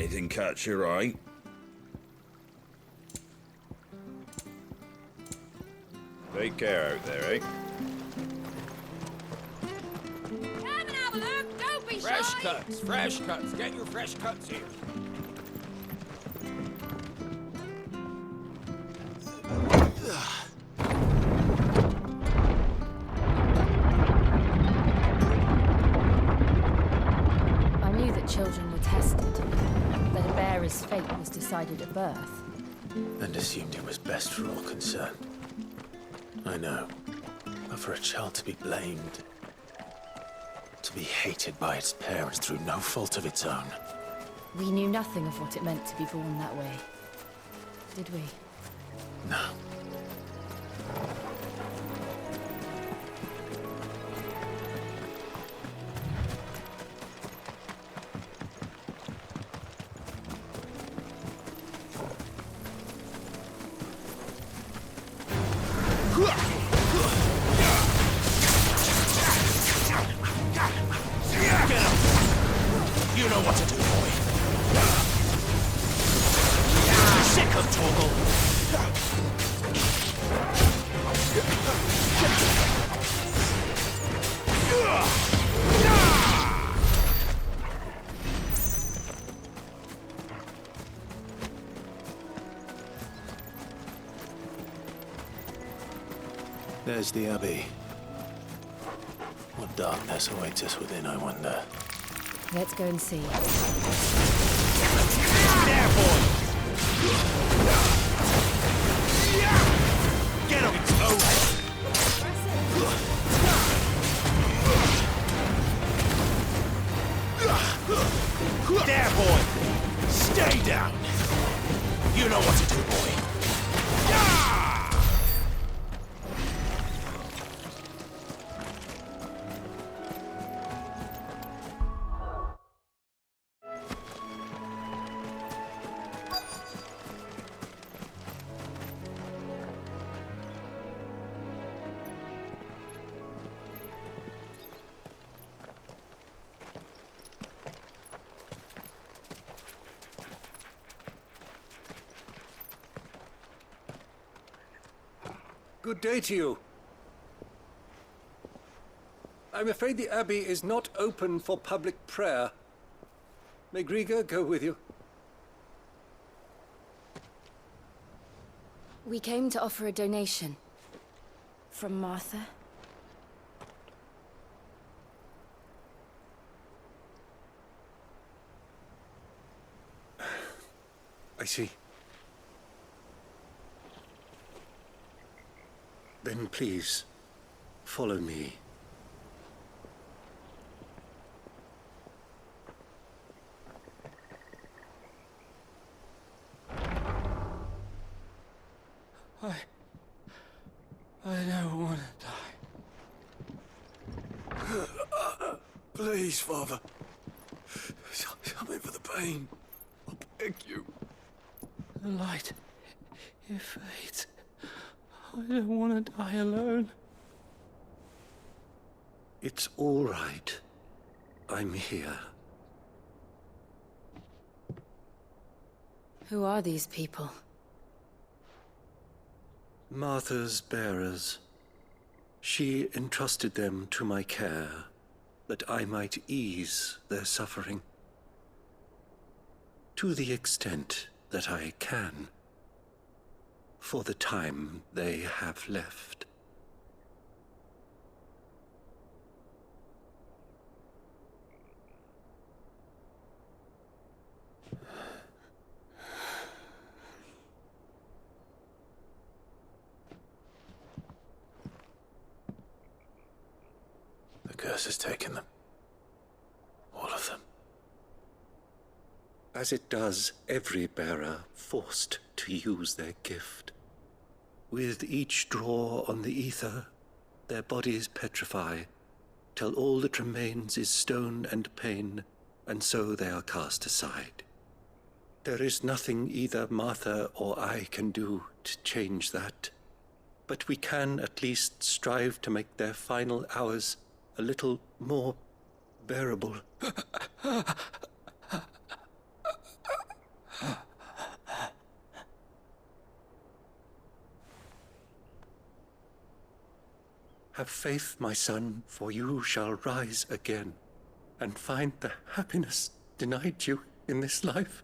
anything catch your eye? Take care out there, eh? Come and have a look, don't be Fresh shy! cuts, fresh cuts. Get your fresh cuts here. I knew that children were tested, that a bearer's fate was decided at birth. And assumed it was best for all concerned. I know. But for a child to be blamed, to be hated by its parents through no fault of its own. We knew nothing of what it meant to be born that way. Did we? No. You know what to do, boy. Sick of Torgal. There's the Abbey. What darkness awaits us within, I wonder. Let's go and see. There, boy! Get him! It's over! There, boy! Stay down! You know what to do, boy. Good day to you. I'm afraid the Abbey is not open for public prayer. May Griga go with you? We came to offer a donation. From Martha. I see. Then please, follow me. I don't want to die. Please, Father. Something for the pain. I beg you. The light, it fades. I don't want to die alone. It's all right. I'm here. Who are these people? Martha's bearers. She entrusted them to my care, that I might ease their suffering. To the extent that I can. For the time they have left. The curse has taken them. All of them. As it does every bearer forced to use their gift. With each draw on the ether, their bodies petrify, till all that remains is stone and pain, and so they are cast aside. There is nothing either Martha or I can do to change that, but we can at least strive to make their final hours a little more bearable. Have faith, my son, for you shall rise again and find the happiness denied you in this life.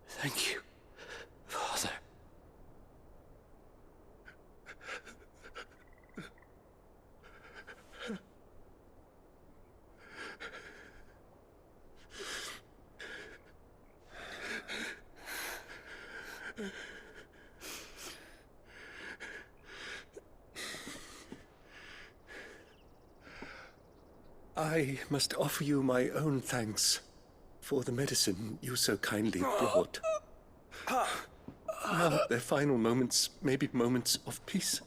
Thank you, Father. I must offer you my own thanks for the medicine you so kindly brought. Now, their final moments may be moments of peace.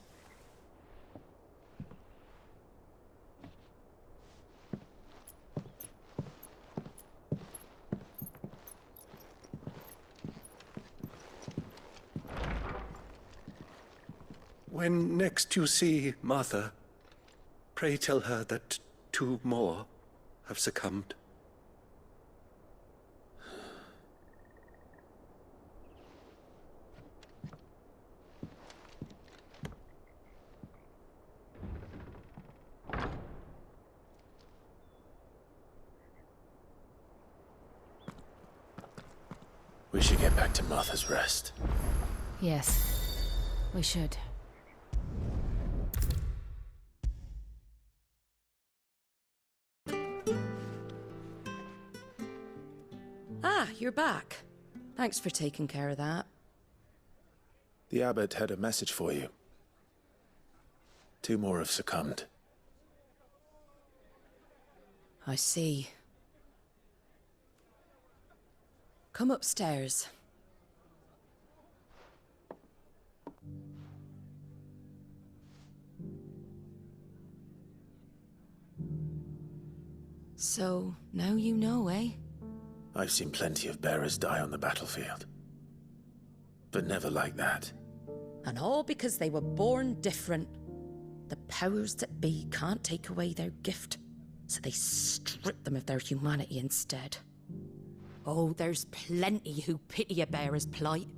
When next you see Martha, pray tell her that 2 more have succumbed. We should get back to Martha's Rest. Yes, we should. Ah, you're back. Thanks for taking care of that. The abbot had a message for you. 2 more have succumbed. I see. Come upstairs. So, now you know, eh? I've seen plenty of bearers die on the battlefield. But never like that. And all because they were born different. The powers that be can't take away their gift, so they strip them of their humanity instead. Oh, there's plenty who pity a bearer's plight.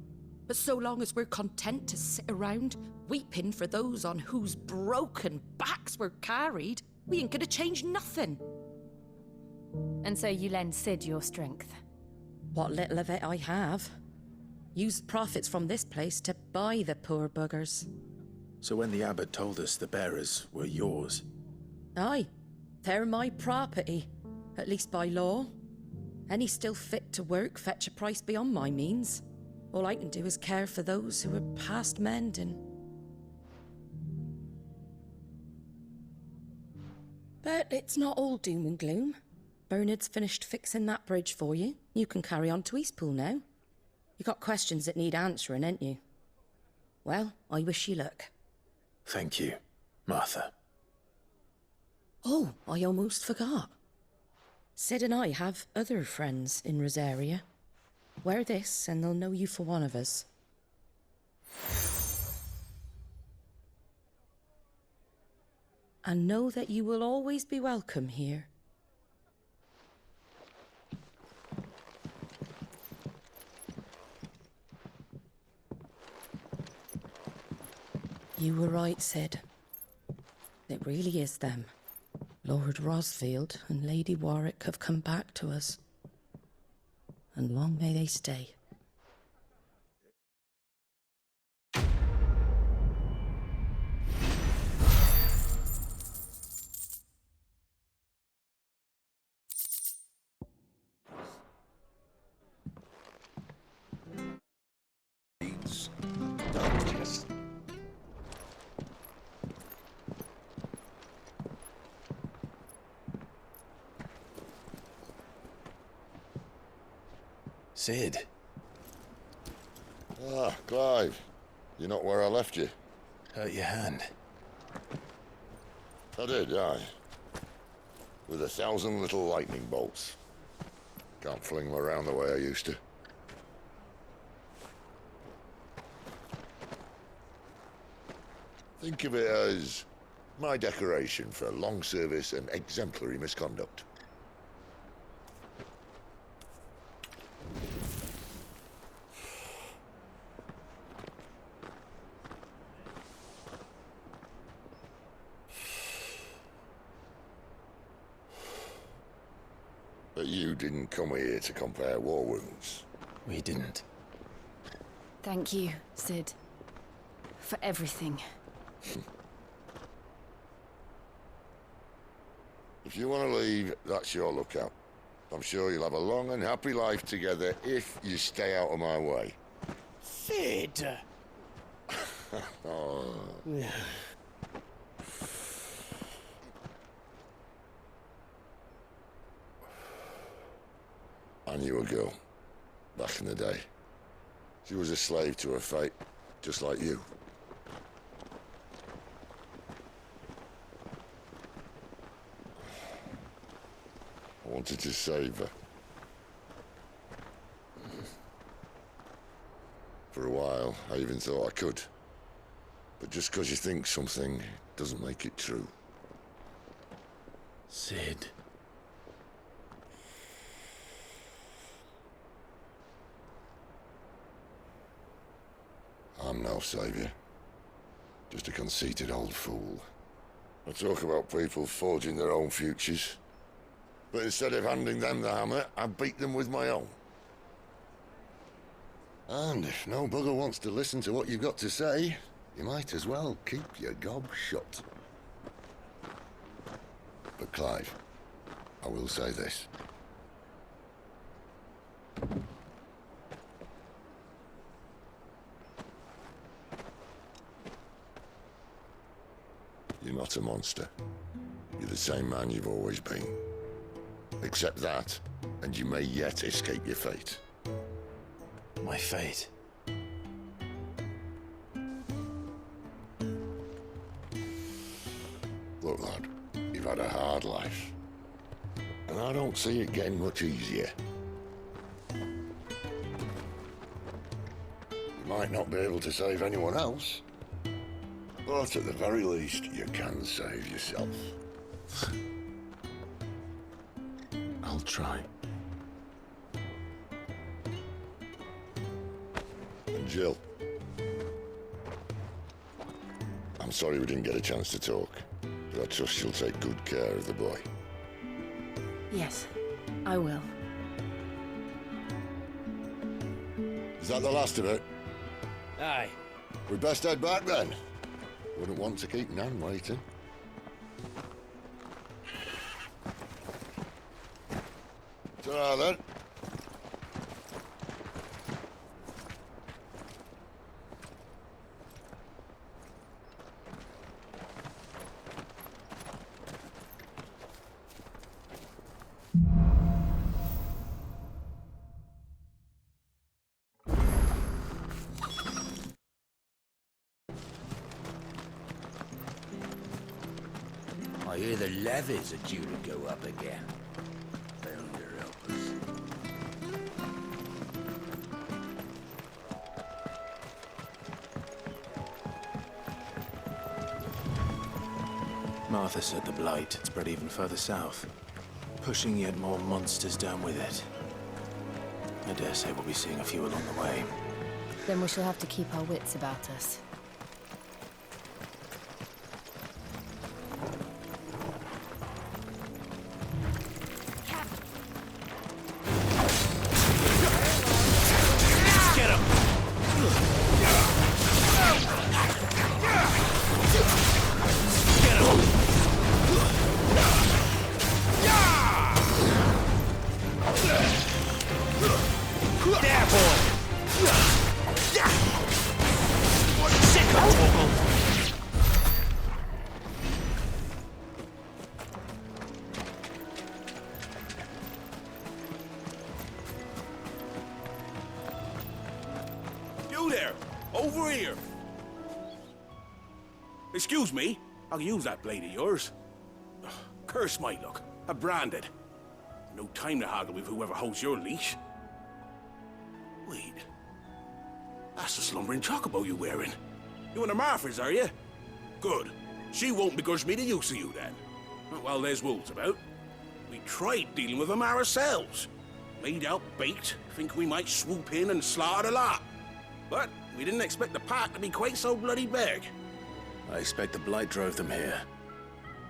But so long as we're content to sit around, weeping for those on whose broken backs we're carried, we ain't gonna change nothing. And so you lend Sid your strength. What little of it I have. Use profits from this place to buy the poor buggers. So when the abbot told us the bearers were yours... Aye, they're my property, at least by law. Any still fit to work fetch a price beyond my means. All I can do is care for those who are past mending. But it's not all doom and gloom. Bernard's finished fixing that bridge for you. You can carry on to Eastpool now. You got questions that need answering, ain't you? Well, I wish you luck. Thank you, Martha. Oh, I almost forgot. Sid and I have other friends in Rosaria. Wear this and they'll know you for one of us. And know that you will always be welcome here. You were right, Sid. It really is them. Lord Rosfield and Lady Warwick have come back to us. And long may they stay. Digest. Sid. Ah, Clive. You're not where I left you. Hurt your hand. I did, aye. With 1,000 little lightning bolts. Can't fling them around the way I used to. Think of it as my decoration for long service and exemplary misconduct. But you didn't come here to compare war wounds. We didn't. Thank you, Sid. For everything. If you want to leave, that's your lookout. I'm sure you'll have a long and happy life together if you stay out of my way. Sid! Oh. I knew a girl, back in the day. She was a slave to her fate, just like you. I wanted to save her. For a while, I even thought I could. But just because you think something doesn't make it true. Sid. I'm no savior. Just a conceited old fool. I talk about people forging their own futures. But instead of handing them the hammer, I beat them with my own. And if no bugger wants to listen to what you've got to say, you might as well keep your gob shut. But Clive, I will say this. You're not a monster. You're the same man you've always been. Accept that, and you may yet escape your fate. My fate. Look, lad, you've had a hard life. And I don't see it getting much easier. You might not be able to save anyone else, but at the very least, you can save yourself. I'll try. And Jill, I'm sorry we didn't get a chance to talk, but I trust she'll take good care of the boy. Yes, I will. Is that the last of it? Aye. We'd best head back then. Wouldn't want to keep Nan waiting. Ta-ra then. I hear the levies are due to go up again. Thunder help us. Martha said the blight had spread even further south, pushing yet more monsters down with it. I dare say we'll be seeing a few along the way. Then we shall have to keep our wits about us. You there! Over here! Excuse me, I can use that blade of yours. Ugh, curse my luck. I'm branded. No time to haggle with whoever holds your leash. Wait. That's the slumbering chocobo you're wearing. You and the Marfors, are you? Good. She won't begrudge me the use of you, then. Not while there's wolves about. We tried dealing with them ourselves. Laid out baked, think we might swoop in and slaughter the lot. But we didn't expect the pack to be quite so bloody big. I expect the blight drove them here.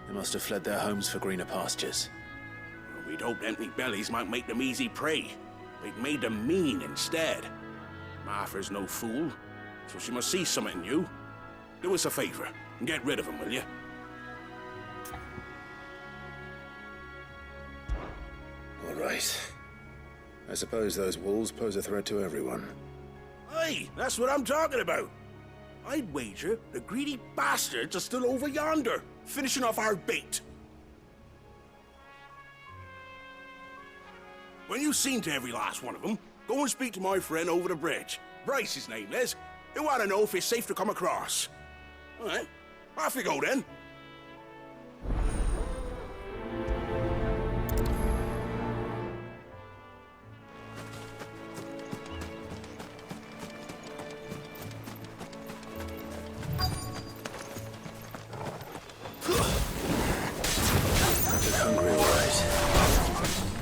They must have fled their homes for greener pastures. We'd hoped empty bellies might make them easy prey. They'd made them mean instead. Martha's no fool, so she must see something in you. Do us a favor and get rid of them, will you? All right. I suppose those wolves pose a threat to everyone. Aye, that's what I'm talking about. I'd wager the greedy bastards are still over yonder, finishing off our bait. When you've seen to every last one of them, go and speak to my friend over the bridge. Bryce, his name is. He'll want to know if it's safe to come across. All right, off you go then. Hungry, right?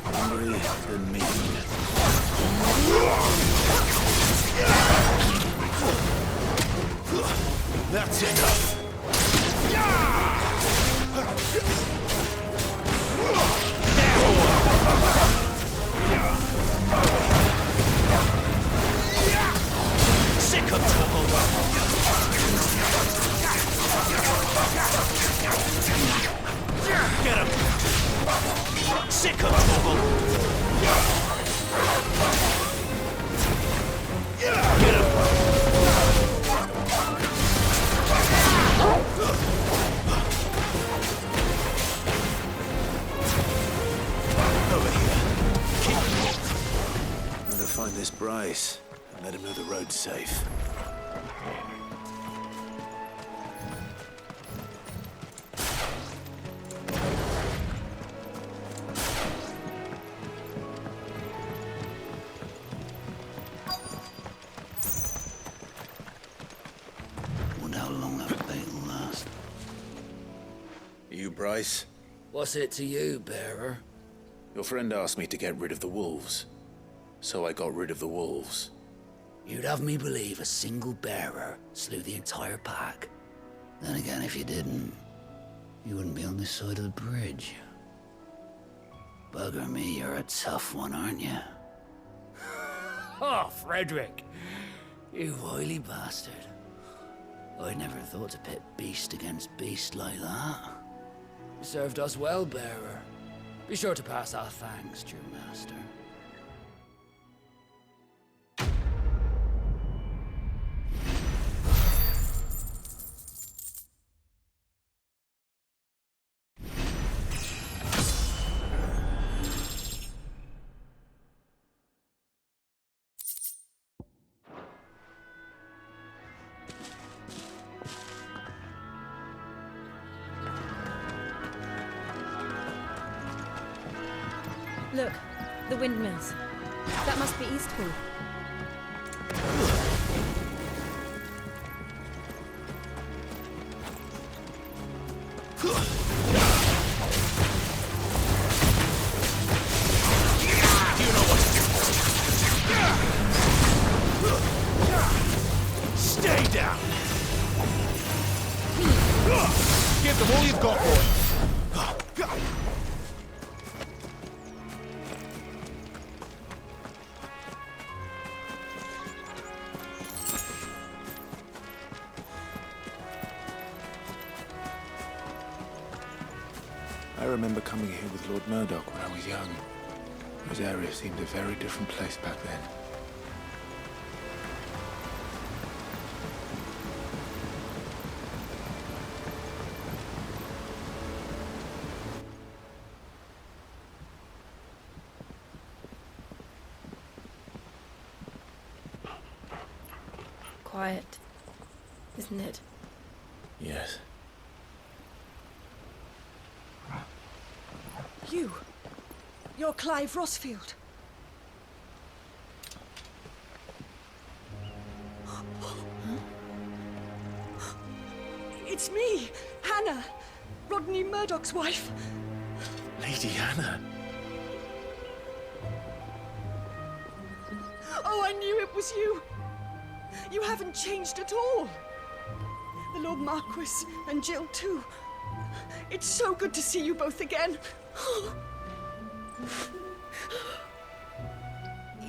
Hungry and mean. That's enough. Sick of trouble. Get him. Sick of trouble. Get him. Over here. Now to find this Bryce and let him know the road's safe. Wonder how long that bait will last. You, Bryce? What's it to you, bearer? Your friend asked me to get rid of the wolves. So I got rid of the wolves. You'd have me believe a single bearer slew the entire pack. Then again, if you didn't, you wouldn't be on this side of the bridge. Bugger me, you're a tough one, aren't you? Oh, Frederick! You wily bastard. I never thought to pit beast against beast like that. You served us well, bearer. Be sure to pass our thanks, true master. Look, the windmills. That must be Eastpool. Stay down! Give them all you've got, boy! I remember coming here with Lord Murdoch when I was young. This area seemed a very different place back then. Quiet, isn't it? Yes. You're Clive Rossfield. It's me, Hannah, Rodney Murdoch's wife. Lady Hannah. Oh, I knew it was you. You haven't changed at all. The Lord Marquis and Jill too. It's so good to see you both again.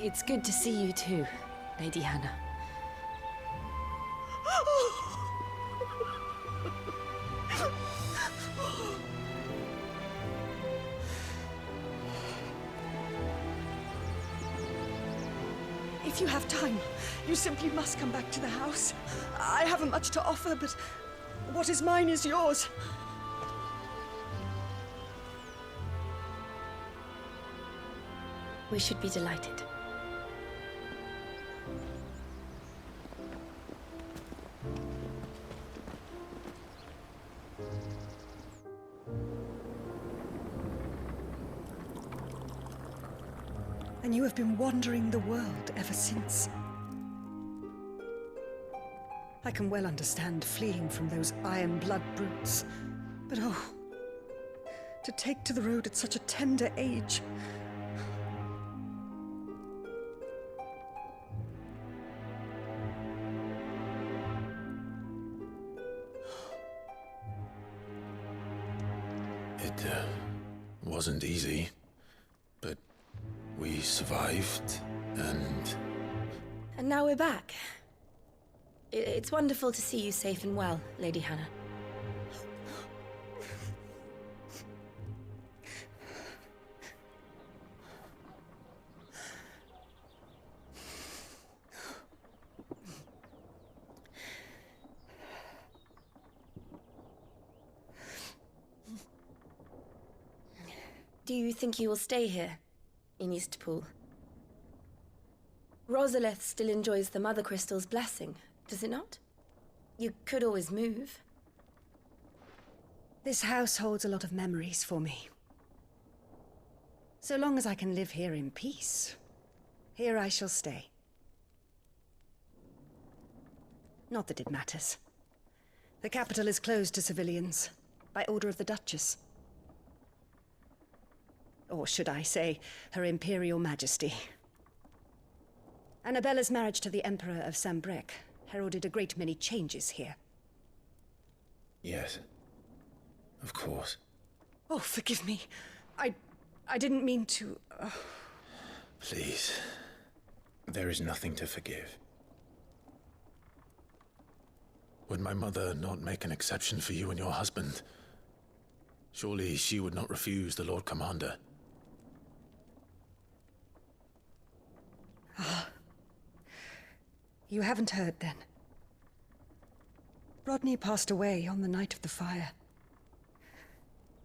It's good to see you too, Lady Hannah. If you have time, you simply must come back to the house. I haven't much to offer, but what is mine is yours. We should be delighted. And you have been wandering the world ever since. I can well understand fleeing from those iron blood brutes. But oh, to take to the road at such a tender age. It wasn't easy, but we survived, and... And now we're back. It's wonderful to see you safe and well, Lady Hannah. Do you think you will stay here, in Eastpool? Rosalith still enjoys the Mother Crystal's blessing, does it not? You could always move. This house holds a lot of memories for me. So long as I can live here in peace, here I shall stay. Not that it matters. The capital is closed to civilians, by order of the Duchess. Or should I say, Her Imperial Majesty. Annabella's marriage to the Emperor of Sambrec heralded a great many changes here. Yes, of course. Oh, forgive me. I didn't mean to... Please. There is nothing to forgive. Would my mother not make an exception for you and your husband? Surely she would not refuse the Lord Commander. You haven't heard, then. Rodney passed away on the night of the fire.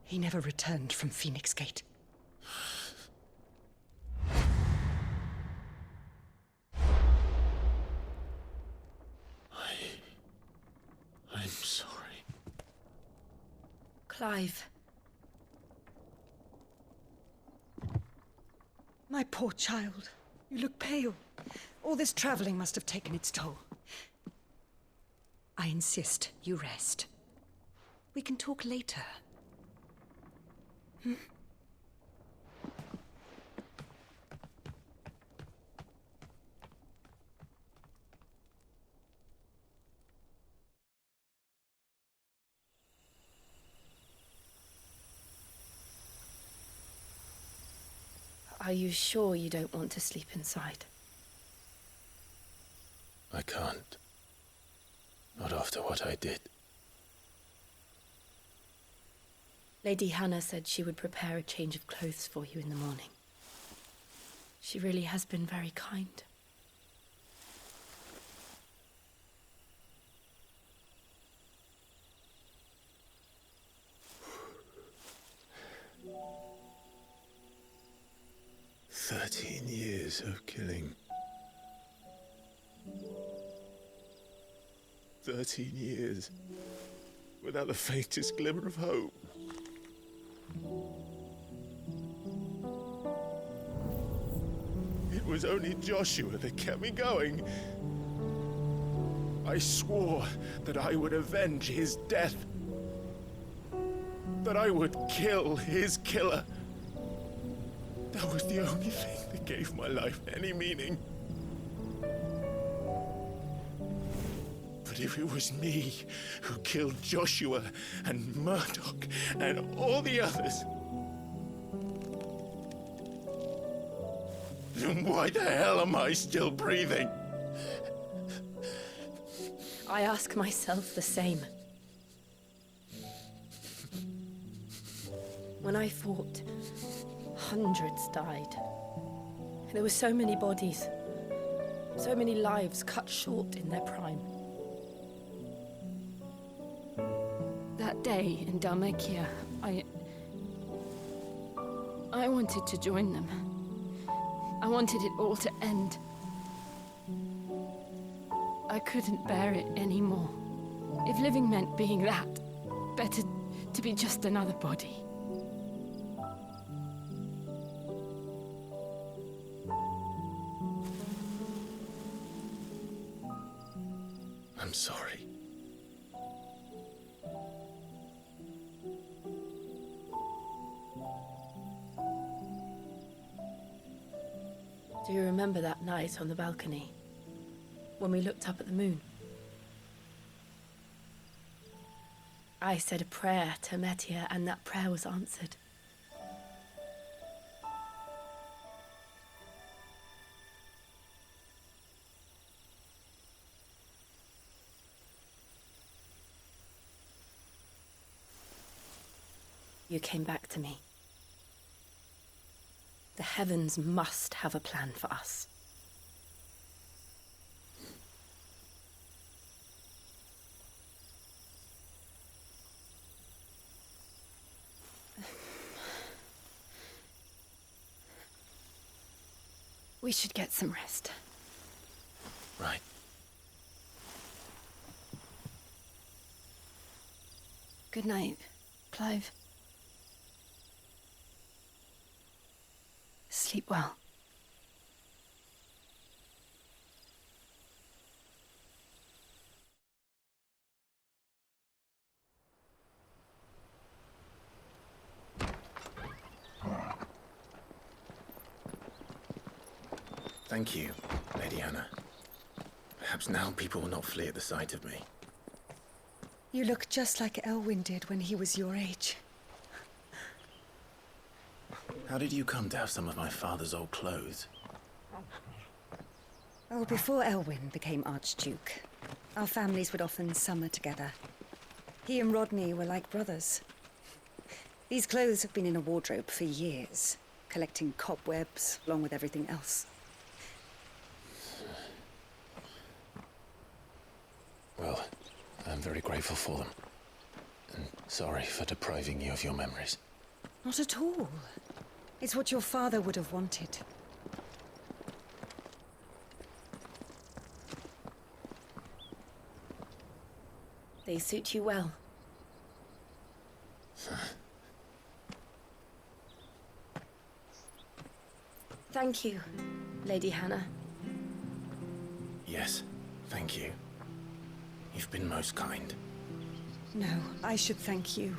He never returned from Phoenix Gate. I'm sorry. Clive. My poor child. You look pale. All this traveling must have taken its toll. I insist you rest. We can talk later. Are you sure you don't want to sleep inside? I can't. Not after what I did. Lady Hannah said she would prepare a change of clothes for you in the morning. She really has been very kind. Years of killing. 13 years without the faintest glimmer of hope. It was only Joshua that kept me going. I swore that I would avenge his death. That I would kill his killer. That was the only thing that gave my life any meaning. But if it was me who killed Joshua and Murdoch and all the others, Then why the hell am I still breathing? I ask myself the same. When I fought, hundreds died. There were so many bodies, so many lives cut short in their prime. That day in Dalmacia, I wanted to join them. I wanted it all to end. I couldn't bear it anymore. If living meant being that, better to be just another body. I'm sorry. Do you remember that night on the balcony? When we looked up at the moon? I said a prayer to Metia, and that prayer was answered. You came back to me. The heavens must have a plan for us. We should get some rest. Right. Good night, Clive. Sleep well. Thank you, Lady Hannah. Perhaps now people will not flee at the sight of me. You look just like Elwyn did when he was your age. How did you come to have some of my father's old clothes? Oh, before Elwyn became Archduke, our families would often summer together. He and Rodney were like brothers. These clothes have been in a wardrobe for years, collecting cobwebs along with everything else. Well, I'm very grateful for them. And sorry for depriving you of your memories. Not at all. It's what your father would have wanted. They suit you well. Thank you, Lady Hannah. Yes, thank you. You've been most kind. No, I should thank you.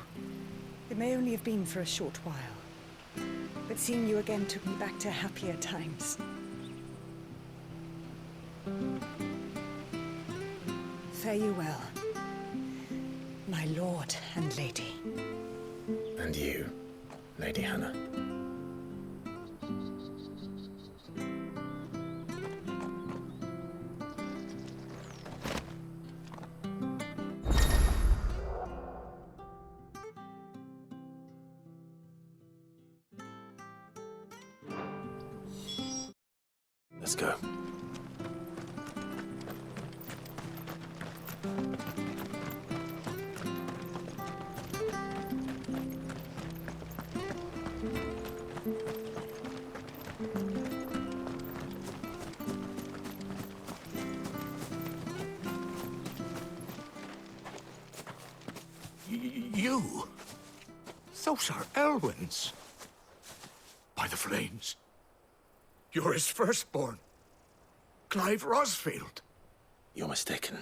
It may only have been for a short while, but seeing you again took me back to happier times. Fare you well, my lord and lady. And you, Lady Hannah. Let's go. You? Those are Elwyn's. By the flames. You're his firstborn. Clive Rosfield. You're mistaken.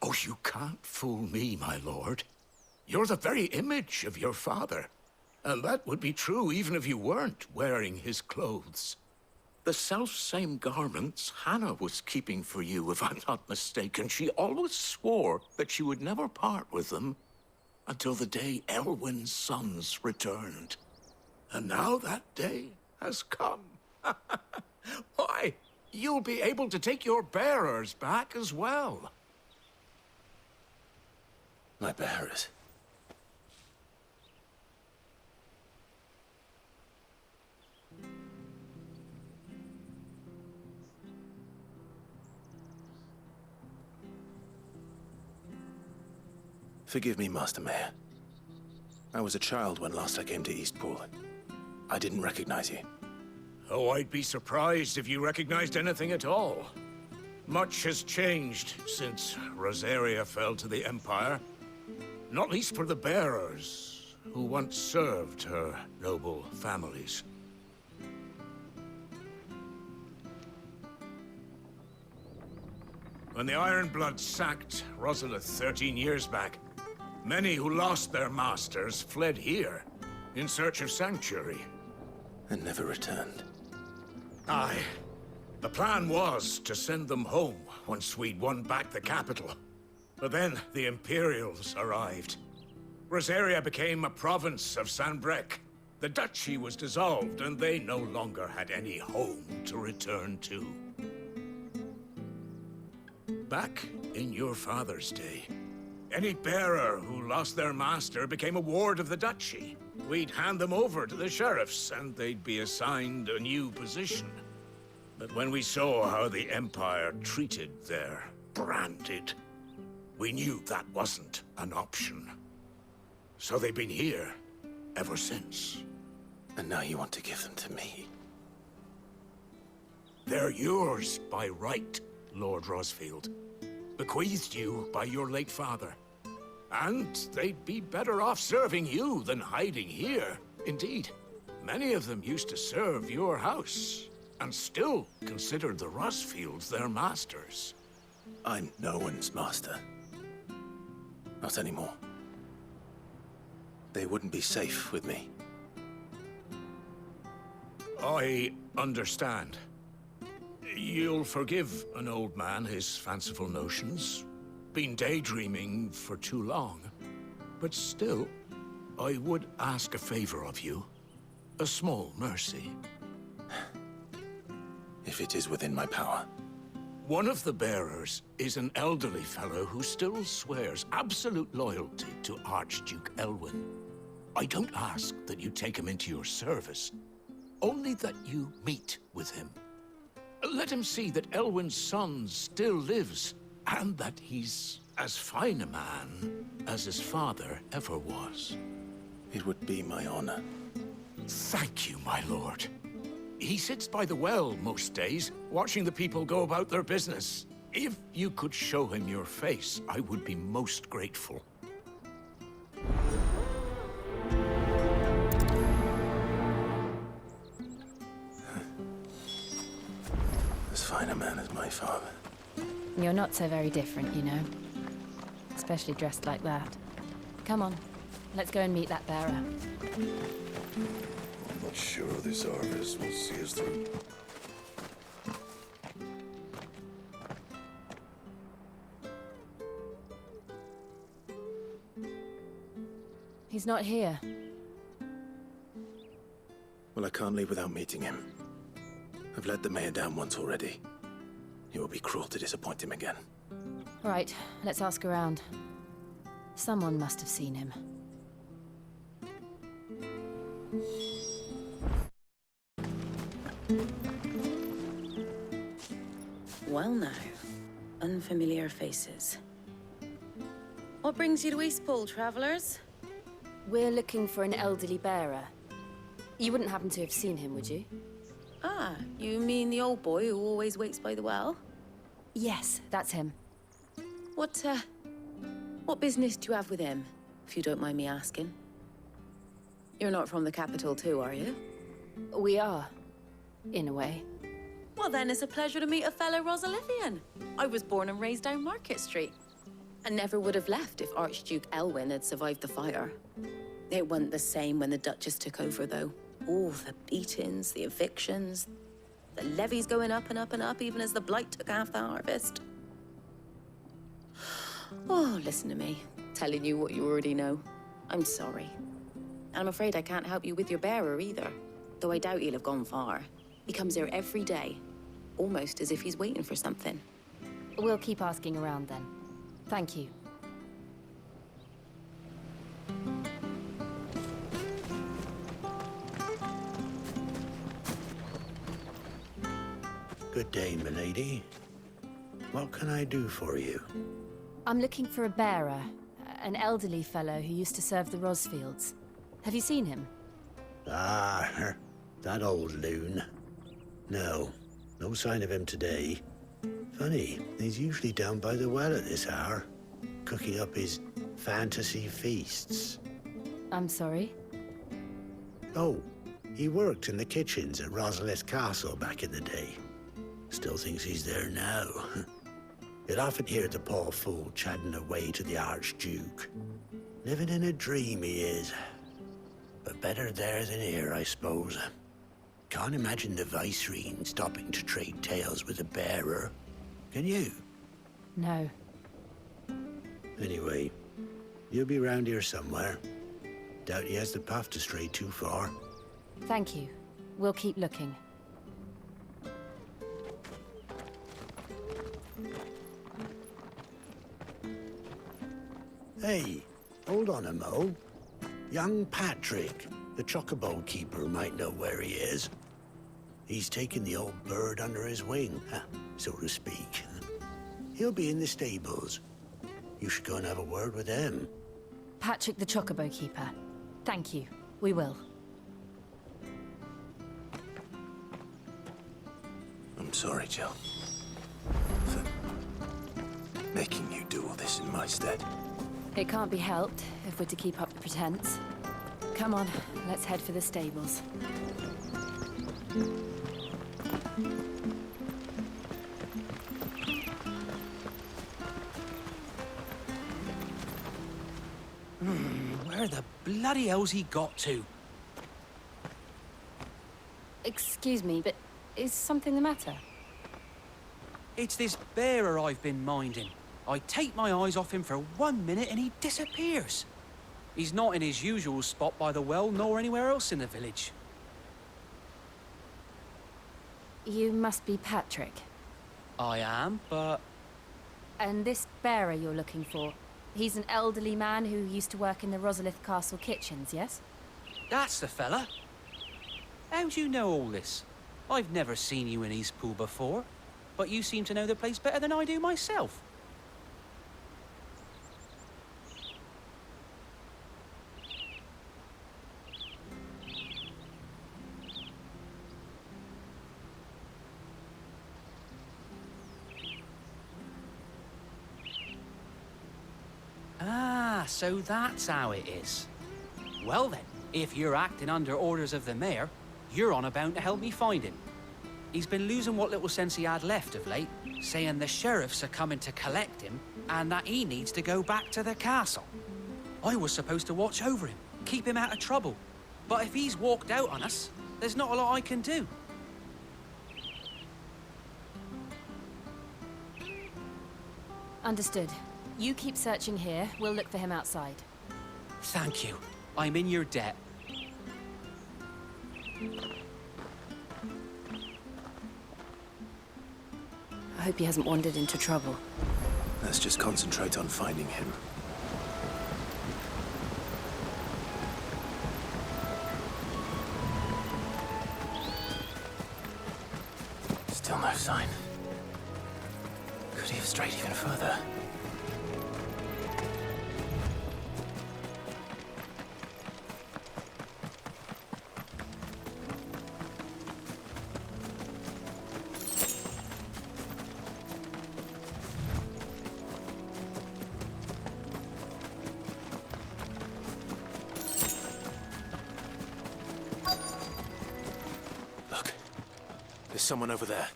Oh, you can't fool me, my lord. You're the very image of your father. And that would be true even if you weren't wearing his clothes. The self-same garments Hannah was keeping for you, if I'm not mistaken. She always swore that she would never part with them. until the day Elwyn's sons returned. And now that day has come. Why, you'll be able to take your bearers back as well. My bearers? Forgive me, Master Mayor. I was a child when last I came to Eastpool. I didn't recognize you. Oh, I'd be surprised if you recognized anything at all. Much has changed since Rosaria fell to the Empire. Not least for the bearers, who once served her noble families. When the Ironbloods sacked Rosalith 13 years back, many who lost their masters fled here in search of sanctuary. And never returned. Aye. The plan was to send them home once we'd won back the capital. But then the Imperials arrived. Rosaria became a province of Sanbreque. The duchy was dissolved, and they no longer had any home to return to. Back in your father's day, any bearer who lost their master became a ward of the duchy. We'd hand them over to the sheriffs, and they'd be assigned a new position. But when we saw how the Empire treated their branded, we knew that wasn't an option. So they've been here ever since. And now you want to give them to me? They're yours by right, Lord Rosfield. Bequeathed you by your late father. And they'd be better off serving you than hiding here. Indeed, many of them used to serve your house, and still considered the Rosfields their masters. I'm no one's master. Not anymore. They wouldn't be safe with me. I understand. You'll forgive an old man his fanciful notions. Been daydreaming for too long. But still, I would ask a favor of you. A small mercy. If it is within my power. One of the bearers is an elderly fellow who still swears absolute loyalty to Archduke Elwyn. I don't ask that you take him into your service, only that you meet with him. Let him see that Elwyn's son still lives, and that he's as fine a man as his father ever was. It would be my honor. Thank you, my lord. He sits by the well most days, watching the people go about their business. If you could show him your face, I would be most grateful. As fine a man as my father. You're not so very different, you know. Especially dressed like that. Come on, let's go and meet that bearer. I'm not sure this harvest will see us through. He's not here. Well, I can't leave without meeting him. I've let the mayor down once already. It would be cruel to disappoint him again. All right, let's ask around. Someone must have seen him. Well now, unfamiliar faces. What brings you to Eastpool, travellers? We're looking for an elderly bearer. You wouldn't happen to have seen him, would you? Ah, you mean the old boy who always waits by the well? Yes, that's him. What business do you have with him, if you don't mind me asking? You're not from the capital too, are you? We are, in a way. Well then, it's a pleasure to meet a fellow Rosalithian. I was born and raised down Market Street. And never would have left if Archduke Elwyn had survived the fire. It wasn't the same when the Duchess took over, though. Oh, the beatings, the evictions, the levies going up and up and up, even as the blight took half the harvest. Oh, listen to me, telling you what you already know. I'm sorry. And I'm afraid I can't help you with your bearer either. Though I doubt he'll have gone far. He comes here every day, almost as if he's waiting for something. We'll keep asking around then. Thank you. Good day, milady. What can I do for you? I'm looking for a bearer, an elderly fellow who used to serve the Rosfields. Have you seen him? Ah, that old loon. No sign of him today. Funny, he's usually down by the well at this hour, cooking up his fantasy feasts. I'm sorry? Oh, he worked in the kitchens at Rosalith Castle back in the day. Still thinks he's there now. You'd often hear the poor fool chatting away to the Archduke. Living in a dream he is. But better there than here, I suppose. Can't imagine the Viceroy stopping to trade tales with a bearer. Can you? No. Anyway, you'll be round here somewhere. Doubt he has the puff to stray too far. Thank you. We'll keep looking. Hey, hold on a mo. Young Patrick, the chocobo keeper, might know where he is. He's taken the old bird under his wing, so to speak. He'll be in the stables. You should go and have a word with him. Patrick the Chocobo Keeper. Thank you. We will. I'm sorry, Jill. For making you do all this in my stead. It can't be helped if we're to keep up the pretense. Come on, let's head for the stables. Where the bloody hell's he got to? Excuse me, but is something the matter? It's this bearer I've been minding. I take my eyes off him for 1 minute and he disappears. He's not in his usual spot by the well, nor anywhere else in the village. You must be Patrick. I am, but... And this bearer you're looking for, he's an elderly man who used to work in the Rosalith Castle kitchens, yes? That's the fella. How do you know all this? I've never seen you in Eastpool before, but you seem to know the place better than I do myself. Ah, so that's how it is. Well then, if you're acting under orders of the mayor, you're on about to help me find him. He's been losing what little sense he had left of late, saying the sheriffs are coming to collect him and that he needs to go back to the castle. I was supposed to watch over him, keep him out of trouble. But if he's walked out on us, there's not a lot I can do. Understood. You keep searching here, we'll look for him outside. Thank you. I'm in your debt. I hope he hasn't wandered into trouble. Let's just concentrate on finding him. Still no sign. Could he have strayed even further? Look, there's someone over there.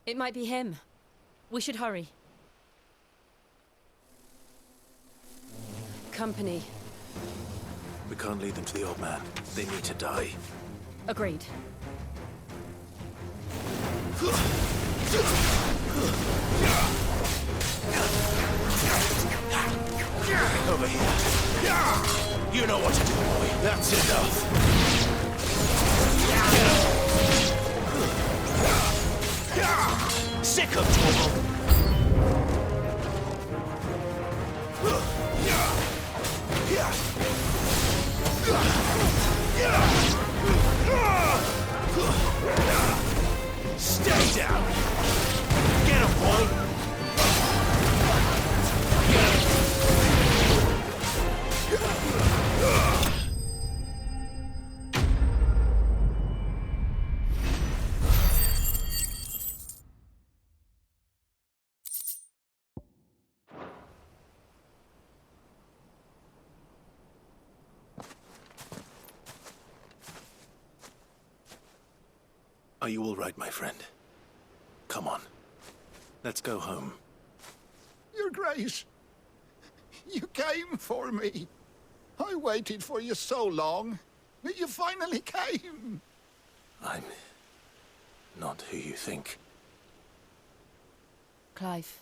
It might be him. We should hurry. Company. We can't lead them to the old man. They need to die. Agreed. Over here. You know what to do, boy. That's enough. Get up. Sick of trouble. Stay down. Get him, boy. Are you all right, my friend? Come on. Let's go home. Your Grace, you came for me. I waited for you so long, but you finally came. I'm not who you think. Clive.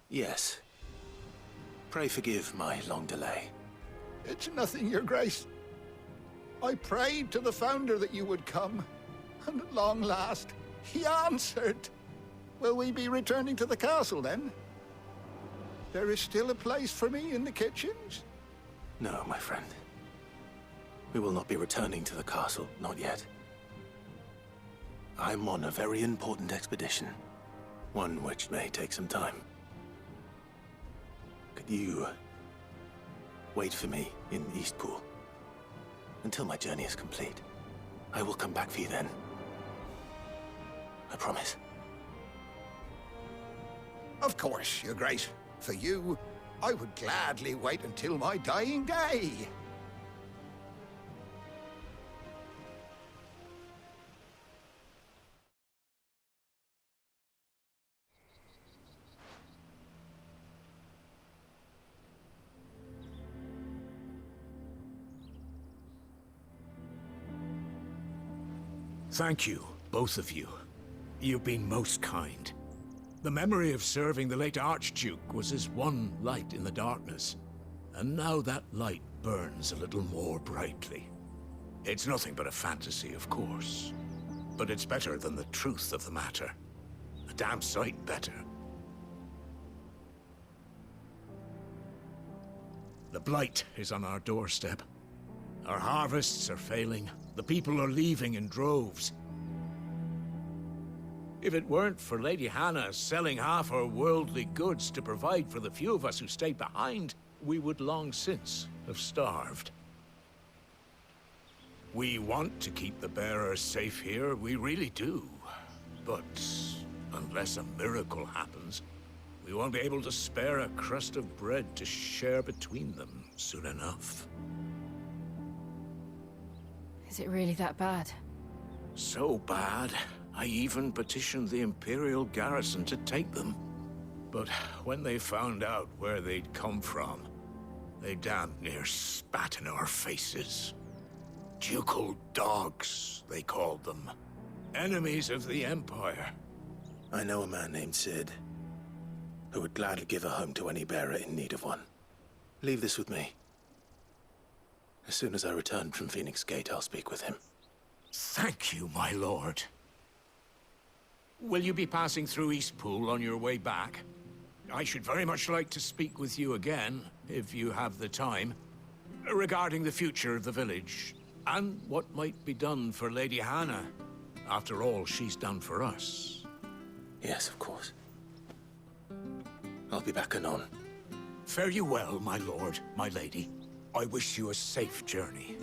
Yes. Pray forgive my long delay. It's nothing, Your Grace. I prayed to the Founder that you would come, and at long last, he answered. Will we be returning to the castle, then? There is still a place for me in the kitchens? No, my friend. We will not be returning to the castle, not yet. I'm on a very important expedition, one which may take some time. Could you wait for me in Eastpool until my journey is complete? I will come back for you then. I promise. Of course, Your Grace. For you, I would gladly wait until my dying day. Thank you, both of you. You've been most kind. The memory of serving the late Archduke was as one light in the darkness, and now that light burns a little more brightly. It's nothing but a fantasy, of course, but it's better than the truth of the matter. A damn sight better. The blight is on our doorstep. Our harvests are failing. The people are leaving in droves. If it weren't for Lady Hannah selling half her worldly goods to provide for the few of us who stayed behind, we would long since have starved. We want to keep the bearers safe here, we really do. But unless a miracle happens, we won't be able to spare a crust of bread to share between them soon enough. Is it really that bad? So bad, I even petitioned the Imperial garrison to take them. But when they found out where they'd come from, they damn near spat in our faces. Ducal dogs, they called them. Enemies of the Empire. I know a man named Sid, who would gladly give a home to any bearer in need of one. Leave this with me. As soon as I return from Phoenix Gate, I'll speak with him. Thank you, my lord. Will you be passing through Eastpool on your way back? I should very much like to speak with you again, if you have the time, regarding the future of the village, and what might be done for Lady Hannah. After all she's done for us. Yes, of course. I'll be back anon. Fare you well, my lord, my lady. I wish you a safe journey.